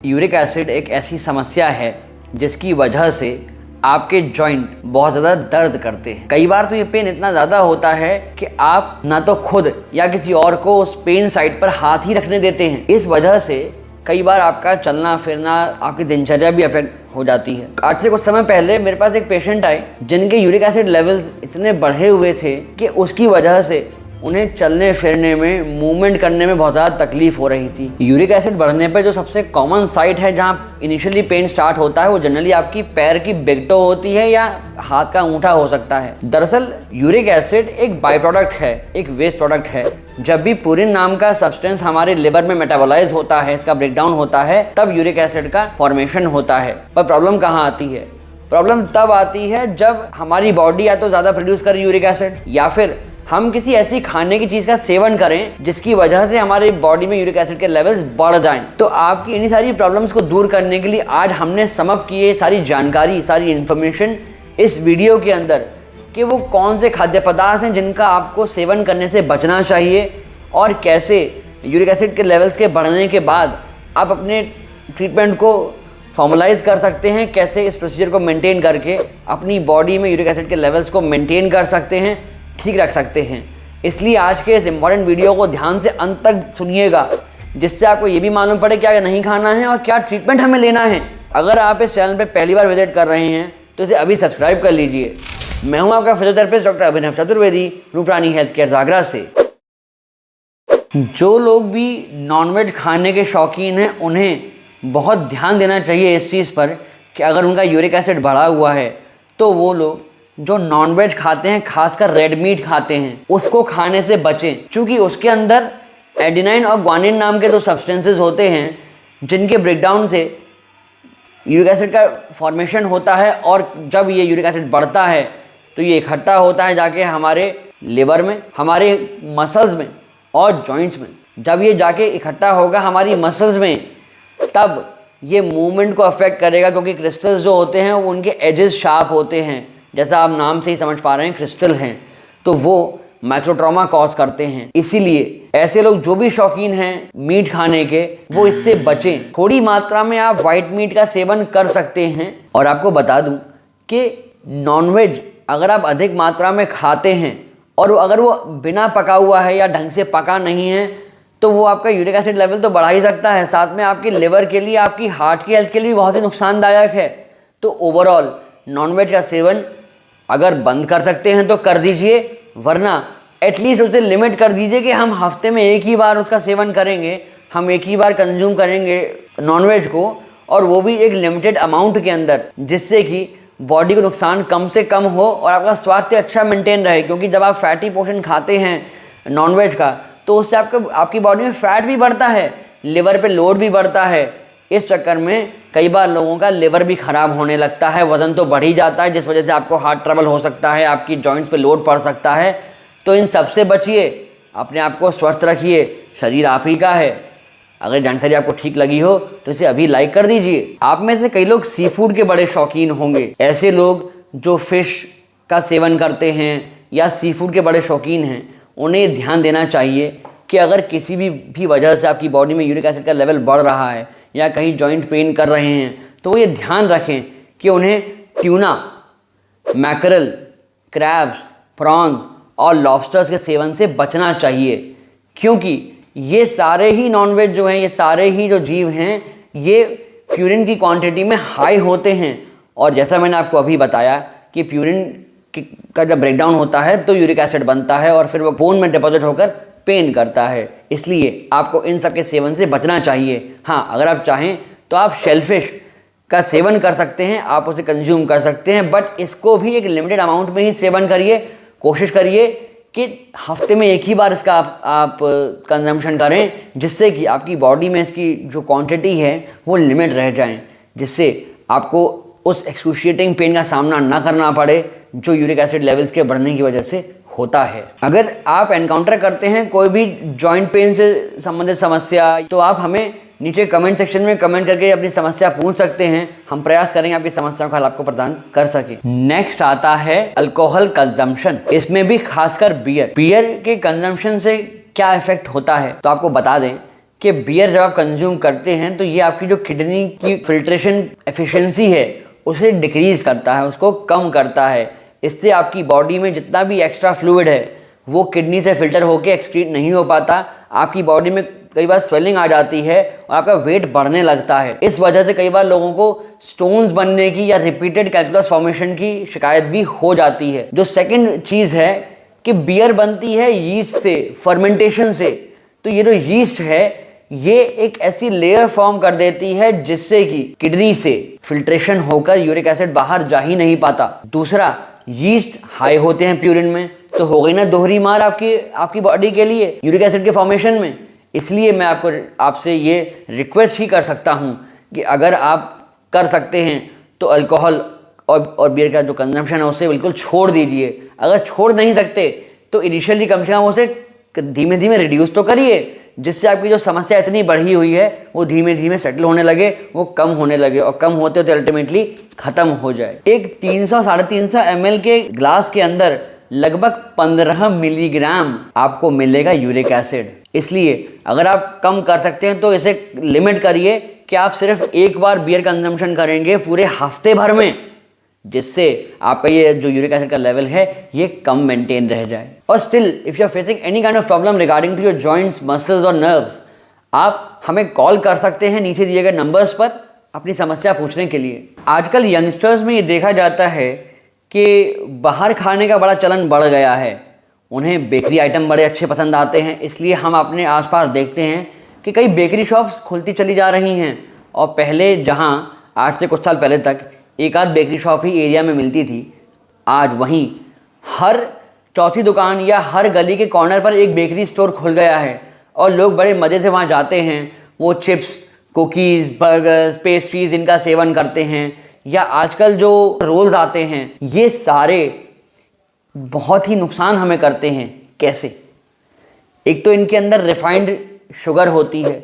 Uric acid एक ऐसी समस्या है जिसकी वजह से आपके जॉइंट बहुत ज़्यादा दर्द करते हैं। कई बार तो ये पेन इतना ज़्यादा होता है कि आप ना तो खुद या किसी और को उस पेन साइड पर हाथ ही रखने देते हैं। इस वजह से कई बार आपका चलना फिरना, आपकी दिनचर्या भी अफेक्ट हो जाती है। आज से कुछ समय पहले मेरे पास एक पेशेंट आए जिनके यूरिक एसिड लेवल्स इतने बढ़े हुए थे कि उसकी वजह से उन्हें चलने फिरने में, मूवमेंट करने में बहुत ज़्यादा तकलीफ हो रही थी। यूरिक एसिड बढ़ने पर जो सबसे कॉमन साइट है जहाँ इनिशियली पेन स्टार्ट होता है वो जनरली आपकी पैर की बिग टो होती है या हाथ का अंगूठा हो सकता है। दरअसल यूरिक एसिड एक बाई प्रोडक्ट है, एक वेस्ट प्रोडक्ट है। जब भी पूरिन नाम का सब्सटेंस हमारे लिवर में मेटाबोलाइज होता है, इसका ब्रेकडाउन होता है, तब यूरिक एसिड का फॉर्मेशन होता है। पर प्रॉब्लम कहाँ आती है? प्रॉब्लम तब आती है जब हमारी बॉडी या तो ज़्यादा प्रोड्यूस करे यूरिक एसिड या फिर हम किसी ऐसी खाने की चीज़ का सेवन करें जिसकी वजह से हमारी बॉडी में यूरिक एसिड के लेवल्स बढ़ जाएं। तो आपकी इन्हीं सारी प्रॉब्लम्स को दूर करने के लिए आज हमने सम अप किए सारी जानकारी, सारी इन्फॉर्मेशन इस वीडियो के अंदर कि वो कौन से खाद्य पदार्थ हैं जिनका आपको सेवन करने से बचना चाहिए और कैसे यूरिक एसिड के लेवल्स के बढ़ने के बाद आप अपने ट्रीटमेंट को फॉर्मलाइज कर सकते हैं, कैसे इस प्रोसीजर को मेंटेन करके अपनी बॉडी में यूरिक एसिड के लेवल्स को मेंटेन कर सकते हैं, ठीक रख सकते हैं। इसलिए आज के इस इम्पॉर्टेंट वीडियो को ध्यान से अंत तक सुनिएगा, जिससे आपको ये भी मालूम पड़े क्या नहीं खाना है और क्या ट्रीटमेंट हमें लेना है। अगर आप इस चैनल पर पहली बार विजिट कर रहे हैं तो इसे अभी सब्सक्राइब कर लीजिए। मैं हूं आपका फिजियोथेरेपिस्ट डॉक्टर अभिनव चतुर्वेदी, रूपरानी हेल्थ केयर जागरा से। जो लोग भी नॉनवेज खाने के शौकीन हैं उन्हें बहुत ध्यान देना चाहिए इस चीज़ पर कि अगर उनका यूरिक एसिड बढ़ा हुआ है तो वो लोग जो नॉनवेज खाते हैं, खासकर रेड मीट खाते हैं, उसको खाने से बचें, क्योंकि उसके अंदर एडेनाइन और ग्वानिन नाम के दो सब्सटेंसेस होते हैं जिनके ब्रेकडाउन से यूरिक एसिड का फॉर्मेशन होता है। और जब ये यूरिक एसिड बढ़ता है तो ये इकट्ठा होता है जाके हमारे लिवर में, हमारे मसल्स में और जॉइंट्स में। जब ये जाके इकट्ठा होगा हमारी मसल्स में, तब ये मूवमेंट को अफेक्ट करेगा, क्योंकि क्रिस्टल्स जो होते हैं वो उनके एजेस शार्प होते हैं, जैसा आप नाम से ही समझ पा रहे हैं क्रिस्टल हैं, तो वो माइक्रो ट्रॉमा कॉज करते हैं। इसीलिए ऐसे लोग जो भी शौकीन हैं मीट खाने के, वो इससे बचें। थोड़ी मात्रा में आप वाइट मीट का सेवन कर सकते हैं। और आपको बता दूं कि नॉनवेज अगर आप अधिक मात्रा में खाते हैं और अगर वो बिना पका हुआ है या ढंग से पका नहीं है तो वो आपका यूरिक एसिड लेवल तो बढ़ा ही सकता है, साथ में आपकी लिवर के लिए, आपकी हार्ट की हेल्थ के लिए भी बहुत ही नुकसानदायक है। तो ओवरऑल नॉनवेज का सेवन अगर बंद कर सकते हैं तो कर दीजिए, वरना एटलीस्ट उसे लिमिट कर दीजिए कि हम हफ्ते में एक ही बार उसका सेवन करेंगे, हम एक ही बार कंज्यूम करेंगे नॉनवेज को, और वो भी एक लिमिटेड अमाउंट के अंदर, जिससे कि बॉडी को नुकसान कम से कम हो और आपका स्वास्थ्य अच्छा मेंटेन रहे। क्योंकि जब आप फैटी पोर्शन खाते हैं नॉनवेज का तो उससे आपकी बॉडी में फैट भी बढ़ता है, लिवर पे लोड भी बढ़ता है। इस चक्कर में कई बार लोगों का लिवर भी ख़राब होने लगता है, वज़न तो बढ़ ही जाता है, जिस वजह से आपको हार्ट ट्रबल हो सकता है, आपकी जॉइंट्स पे लोड पड़ सकता है। तो इन सब से बचिए, अपने आप को स्वस्थ रखिए, शरीर आप ही का है। अगर जानकारी आपको ठीक लगी हो तो इसे अभी लाइक कर दीजिए। आप में से कई लोग सी फूड के बड़े शौकीन होंगे। ऐसे लोग जो फिश का सेवन करते हैं या सी फूड के बड़े शौकीन हैं, उन्हें ध्यान देना चाहिए कि अगर किसी भी वजह से आपकी बॉडी में यूरिक एसिड का लेवल बढ़ रहा है या कहीं जॉइंट पेन कर रहे हैं तो वो ये ध्यान रखें कि उन्हें ट्यूना, मैकरल, क्रैब्स, प्रॉन्स और लॉबस्टर्स के सेवन से बचना चाहिए। क्योंकि ये सारे ही नॉनवेज जो हैं, ये सारे ही जो जीव हैं, ये प्यूरिन की क्वांटिटी में हाई होते हैं। और जैसा मैंने आपको अभी बताया कि प्यूरिन का जब ब्रेकडाउन होता है तो यूरिक एसिड बनता है और फिर वो बोन में डिपॉजिट होकर पेन करता है। इसलिए आपको इन सब के सेवन से बचना चाहिए। हाँ, अगर आप चाहें तो आप शेलफिश का सेवन कर सकते हैं, आप उसे कंज्यूम कर सकते हैं, बट इसको भी एक लिमिटेड अमाउंट में ही सेवन करिए। कोशिश करिए कि हफ्ते में एक ही बार इसका आप कंजम्पशन करें, जिससे कि आपकी बॉडी में इसकी जो क्वांटिटी है वो लिमिट रह जाए, जिससे आपको उस एक्सक्रूशिएटिंग पेन का सामना ना करना पड़े जो यूरिक एसिड लेवल्स के बढ़ने की वजह से होता है। अगर आप एनकाउंटर करते हैं कोई भी जॉइंट पेन से संबंधित समस्या, तो आप हमें नीचे कमेंट सेक्शन में कमेंट करके अपनी समस्या पूछ सकते हैं। हम प्रयास करेंगे आपकी समस्याओं का हल आपको प्रदान कर सके। नेक्स्ट आता है अल्कोहल कंजम्पशन। इसमें भी खासकर बियर के कंजम्पशन से क्या इफेक्ट होता है, तो आपको बता दें कि बियर जब आप कंज्यूम करते हैं तो ये आपकी जो किडनी की फिल्ट्रेशन एफिशिएंसी है उसे डिक्रीज़ करता है, उसको कम करता है। इससे आपकी बॉडी में जितना भी एक्स्ट्रा फ्लूइड है वो किडनी से फिल्टर होकर एक्सक्रीट नहीं हो पाता। आपकी बॉडी में कई बार स्वेलिंग आ जाती है और आपका वेट बढ़ने लगता है। इस वजह से कई बार लोगों को स्टोन्स बनने की या रिपीटेड कैल्कुलस फॉर्मेशन की शिकायत भी हो जाती है। जो सेकंड चीज़ है कि बियर बनती है यीस्ट से, फर्मेंटेशन से। तो ये जो यीस्ट है ये एक ऐसी लेयर फॉर्म कर देती है जिससे कि किडनी से फिल्ट्रेशन होकर यूरिक एसिड बाहर जा ही नहीं पाता। दूसरा, यीस्ट हाई होते हैं प्यूरिन में, तो हो गई ना दोहरी मार आपकी बॉडी के लिए यूरिक एसिड के फॉर्मेशन में। इसलिए मैं आपसे ये रिक्वेस्ट ही कर सकता हूँ कि अगर आप कर सकते हैं तो अल्कोहल और बियर का जो कंजम्पशन है उसे बिल्कुल छोड़ दीजिए। अगर छोड़ नहीं सकते तो इनिशियली कम से कम उसे धीमे धीमे रिड्यूस तो करिए, जिससे आपकी जो समस्या इतनी बढ़ी हुई है वो धीमे धीमे सेटल होने लगे, वो कम होने लगे और कम होते होते अल्टीमेटली ख़त्म हो जाए। एक 300-350 ml के ग्लास के अंदर लगभग 15 मिलीग्राम आपको मिलेगा यूरिक एसिड। इसलिए अगर आप कम कर सकते हैं तो इसे लिमिट करिए कि आप सिर्फ एक बार बियर कंजम्पशन करेंगे पूरे हफ्ते भर में, जिससे आपका ये जो यूरिक एसिड का लेवल है ये कम मेंटेन रह जाए। और still if you are facing any kind of problem regarding to your joints, muscles और नर्व्स, आप हमें कॉल कर सकते हैं नीचे दिए गए नंबर्स पर अपनी समस्या पूछने के लिए। आजकल यंगस्टर्स में ये देखा जाता है कि बाहर खाने का बड़ा चलन बढ़ गया है। उन्हें बेकरी आइटम बड़े अच्छे पसंद आते हैं, इसलिए हम अपने आसपास देखते हैं कि कई बेकरी शॉप्स खुलती चली जा रही हैं। और पहले जहां आज से कुछ साल पहले तक एक आध बेकरी शॉप ही एरिया में मिलती थी, आज वहीं हर चौथी दुकान या हर गली के कॉर्नर पर एक बेकरी स्टोर खुल गया है और लोग बड़े मज़े से वहाँ जाते हैं। वो चिप्स, कुकीज़, बर्गर्स, पेस्ट्रीज़ इनका सेवन करते हैं, या आजकल जो रोल्स आते हैं, ये सारे बहुत ही नुकसान हमें करते हैं। कैसे? एक तो इनके अंदर रिफाइंड शुगर होती है,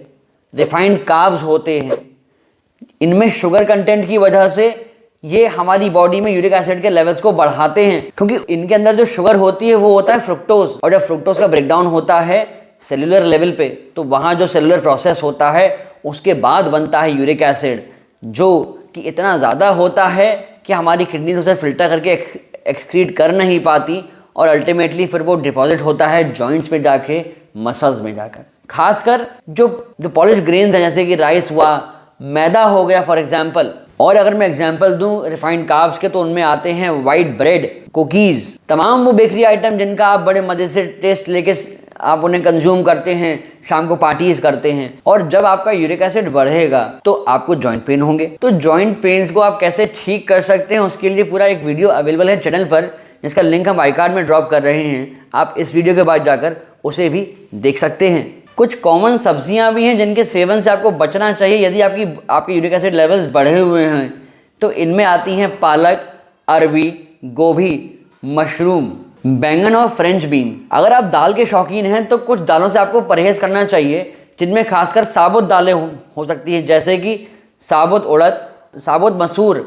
रिफाइंड कार्ब्स होते हैं। इनमें शुगर कंटेंट की वजह से ये हमारी बॉडी में यूरिक एसिड के लेवल्स को बढ़ाते हैं, क्योंकि इनके अंदर जो शुगर होती है वो होता है फ्रुक्टोज। और जब फ्रुक्टोज का ब्रेकडाउन होता है सेलुलर लेवल पे, तो वहाँ जो सेलुलर प्रोसेस होता है उसके बाद बनता है यूरिक एसिड, जो कि इतना ज़्यादा होता है कि हमारी किडनी उसे फिल्टर करके एक्सक्रीट कर नहीं पाती और अल्टीमेटली फिर वो डिपॉजिट होता है जॉइंट्स में जाके, मसल्स में जाकर। खासकर जो पॉलिश ग्रेन्स हैं जैसे कि राइस हुआ, मैदा हो गया फॉर एग्जांपल। और अगर मैं एग्जांपल दूं रिफाइंड कार्ब्स के, तो उनमें आते हैं वाइट ब्रेड, कुकीज़, तमाम वो बेकरी आइटम जिनका आप बड़े मज़े से टेस्ट लेके आप उन्हें कंज्यूम करते हैं, शाम को पार्टीज करते हैं। और जब आपका यूरिक एसिड बढ़ेगा तो आपको जॉइंट पेन होंगे। तो जॉइंट पेन्स को आप कैसे ठीक कर सकते हैं उसके लिए पूरा एक वीडियो अवेलेबल है चैनल पर, जिसका लिंक हम आई कार्ड में ड्रॉप कर रहे हैं। आप इस वीडियो के बाद जाकर उसे भी देख सकते हैं। कुछ कॉमन सब्जियां भी हैं जिनके सेवन से आपको बचना चाहिए यदि आपके यूरिक एसिड लेवल्स बढ़े हुए हैं। तो इनमें आती हैं पालक, अरबी, गोभी, मशरूम, बैंगन और फ्रेंच बीन। अगर आप दाल के शौकीन हैं तो कुछ दालों से आपको परहेज़ करना चाहिए, जिनमें खासकर साबुत दालें हो सकती हैं, जैसे कि साबुत उड़द, साबुत मसूर,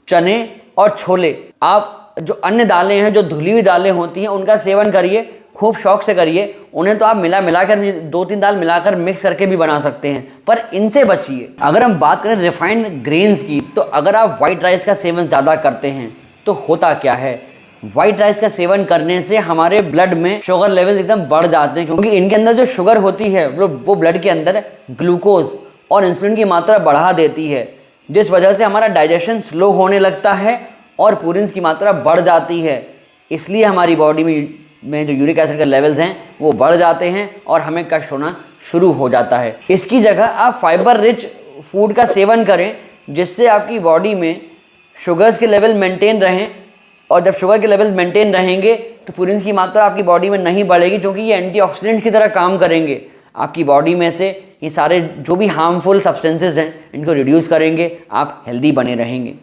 चने और छोले। आप जो अन्य दालें हैं, जो धुली हुई दालें होती हैं, उनका सेवन करिए, खूब शौक से करिए। उन्हें तो आप मिलाकर 2-3 दाल मिलाकर मिक्स करके भी बना सकते हैं, पर इनसे बचिए। अगर हम बात करें रिफाइंड ग्रेन्स की, तो अगर आप वाइट राइस का सेवन ज़्यादा करते हैं तो होता क्या है, वाइट राइस का सेवन करने से हमारे ब्लड में शुगर लेवल्स एकदम बढ़ जाते हैं, क्योंकि इनके अंदर जो शुगर होती है वो ब्लड के अंदर ग्लूकोज और इंसुलिन की मात्रा बढ़ा देती है, जिस वजह से हमारा डाइजेशन स्लो होने लगता है और पूरिन्स की मात्रा बढ़ जाती है। इसलिए हमारी बॉडी में जो यूरिक एसिड के लेवल्स हैं वो बढ़ जाते हैं और हमें कष्ट होना शुरू हो जाता है। इसकी जगह आप फाइबर रिच फूड का सेवन करें, जिससे आपकी बॉडी में शुगर्स के लेवल मेंटेन रहें। और जब शुगर के लेवल मेंटेन रहेंगे तो पूरिन्स की मात्रा आपकी बॉडी में नहीं बढ़ेगी, क्योंकि ये एंटीऑक्सीडेंट की तरह काम करेंगे। आपकी बॉडी में से ये सारे जो भी हार्मफुल सब्सटेंसेस हैं इनको रिड्यूस करेंगे, आप हेल्दी बने रहेंगे।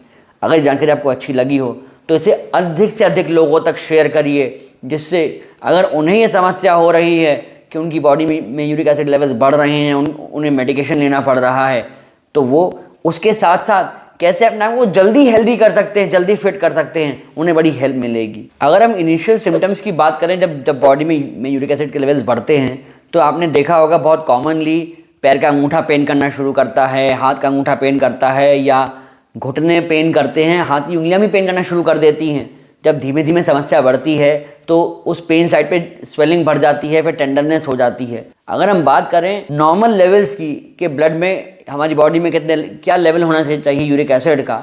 अगर जानकारी आपको अच्छी लगी हो तो इसे अधिक से अधिक लोगों तक शेयर करिए, जिससे अगर उन्हें ये समस्या हो रही है कि उनकी बॉडी में यूरिक एसिड लेवल्स बढ़ रहे हैं, उन्हें मेडिकेशन लेना पड़ रहा है, तो वो उसके साथ साथ कैसे अपने आप को जल्दी हेल्दी कर सकते हैं, जल्दी फिट कर सकते हैं, उन्हें बड़ी हेल्प मिलेगी। अगर हम इनिशियल सिम्टम्स की बात करें, जब बॉडी में यूरिक एसिड के लेवल्स बढ़ते हैं, तो आपने देखा होगा बहुत कॉमनली पैर का अंगूठा पेन करना शुरू करता है, हाथ का अंगूठा पेन करता है, या घुटने पेन करते हैं, हाथ की उंगलियां भी पेन करना शुरू कर देती हैं। जब धीमे धीमे समस्या बढ़ती है तो उस पेन साइड पे स्वेलिंग बढ़ जाती है, फिर टेंडरनेस हो जाती है। अगर हम बात करें नॉर्मल लेवल्स की कि ब्लड में हमारी बॉडी में क्या लेवल होना चाहिए यूरिक एसिड का,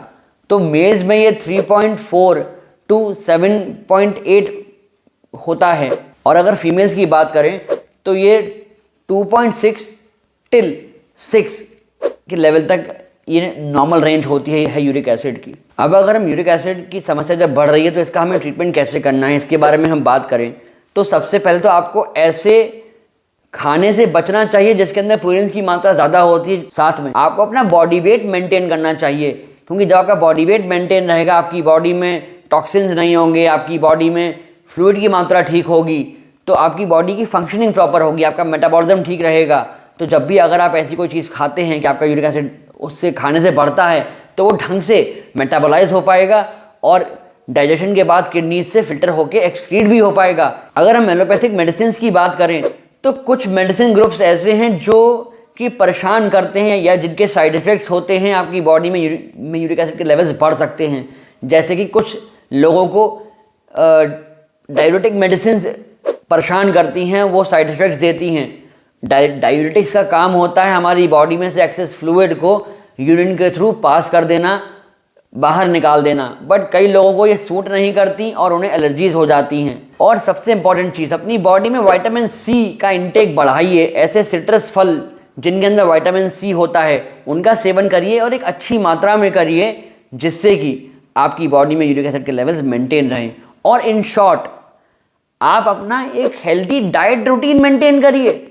तो मेल्स में ये 3.4 to 7.8 होता है, और अगर फीमेल्स की बात करें तो ये 2.6 till 6 के लेवल तक ये नॉर्मल रेंज होती है यूरिक एसिड की। अब अगर हम यूरिक एसिड की समस्या जब बढ़ रही है तो इसका हमें ट्रीटमेंट कैसे करना है, इसके बारे में हम बात करें तो सबसे पहले तो आपको ऐसे खाने से बचना चाहिए जिसके अंदर प्रोटीन की मात्रा ज़्यादा होती है। साथ में आपको अपना बॉडी वेट मेंटेन करना चाहिए, क्योंकि जब आपका बॉडी वेट मेंटेन रहेगा, आपकी बॉडी में टॉक्सिन्स नहीं होंगे, आपकी बॉडी में फ्लूइड की मात्रा ठीक होगी, तो आपकी बॉडी की फंक्शनिंग प्रॉपर होगी, आपका मेटाबॉलिज्म ठीक रहेगा। तो जब भी अगर आप ऐसी कोई चीज़ खाते हैं कि आपका यूरिक एसिड उससे खाने से बढ़ता है, तो वो ढंग से मेटाबोलाइज हो पाएगा और डाइजेशन के बाद किडनी से फिल्टर होकर एक्सक्रीट भी हो पाएगा। अगर हम एलोपैथिक मेडिसिन की बात करें तो कुछ मेडिसिन ग्रुप्स ऐसे हैं जो कि परेशान करते हैं या जिनके साइड इफ़ेक्ट्स होते हैं, आपकी बॉडी में यूरिक एसिड के लेवल्स बढ़ सकते हैं। जैसे कि कुछ लोगों को डायबिटिक मेडिसिन परेशान करती हैं, वो साइड इफ़ेक्ट्स देती हैं। डायूरेटिक्स का काम होता है हमारी बॉडी में से एक्सेस फ्लूइड को यूरिन के थ्रू पास कर देना, बाहर निकाल देना, बट कई लोगों को ये सूट नहीं करती और उन्हें एलर्जीज हो जाती हैं। और सबसे इंपॉर्टेंट चीज़, अपनी बॉडी में विटामिन सी का इंटेक बढ़ाइए। ऐसे सिट्रस फल जिनके अंदर विटामिन सी होता है उनका सेवन करिए और एक अच्छी मात्रा में करिए, जिससे कि आपकी बॉडी में यूरिक एसिड के लेवल्स मेंटेन रहें। और इन शॉर्ट आप अपना एक हेल्दी डाइट रूटीन मेंटेन करिए।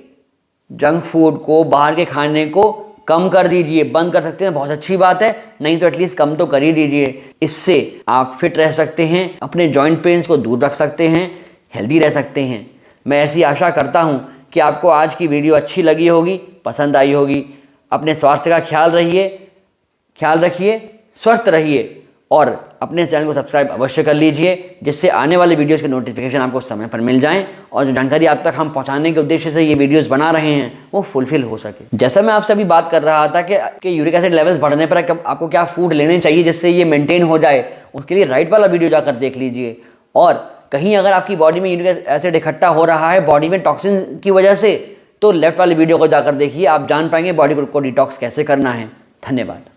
जंक फूड को, बाहर के खाने को कम कर दीजिए, बंद कर सकते हैं बहुत अच्छी बात है, नहीं तो एटलीस्ट कम तो कर ही दीजिए। इससे आप फिट रह सकते हैं, अपने जॉइंट पेन्स को दूर रख सकते हैं, हेल्दी रह सकते हैं। मैं ऐसी आशा करता हूं कि आपको आज की वीडियो अच्छी लगी होगी, पसंद आई होगी। अपने स्वास्थ्य का ख्याल रखिए, स्वस्थ रहिए और अपने चैनल को सब्सक्राइब अवश्य कर लीजिए, जिससे आने वाले वीडियोस के नोटिफिकेशन आपको समय पर मिल जाएं और जो जानकारी आप तक हम पहुंचाने के उद्देश्य से ये वीडियोस बना रहे हैं वो फुलफिल हो सके। जैसा मैं आपसे अभी बात कर रहा था कि यूरिक एसिड लेवल्स बढ़ने पर आपको क्या फूड लेने चाहिए जिससे ये मेंटेन हो जाए, उसके लिए राइट वाला वीडियो जाकर देख लीजिए। और कहीं अगर आपकी बॉडी में यूरिक एसिड इकट्ठा हो रहा है बॉडी में टॉक्सिन की वजह से, तो लेफ्ट वाले वीडियो को जाकर देखिए, आप जान पाएंगे बॉडी को डिटॉक्स कैसे करना है। धन्यवाद।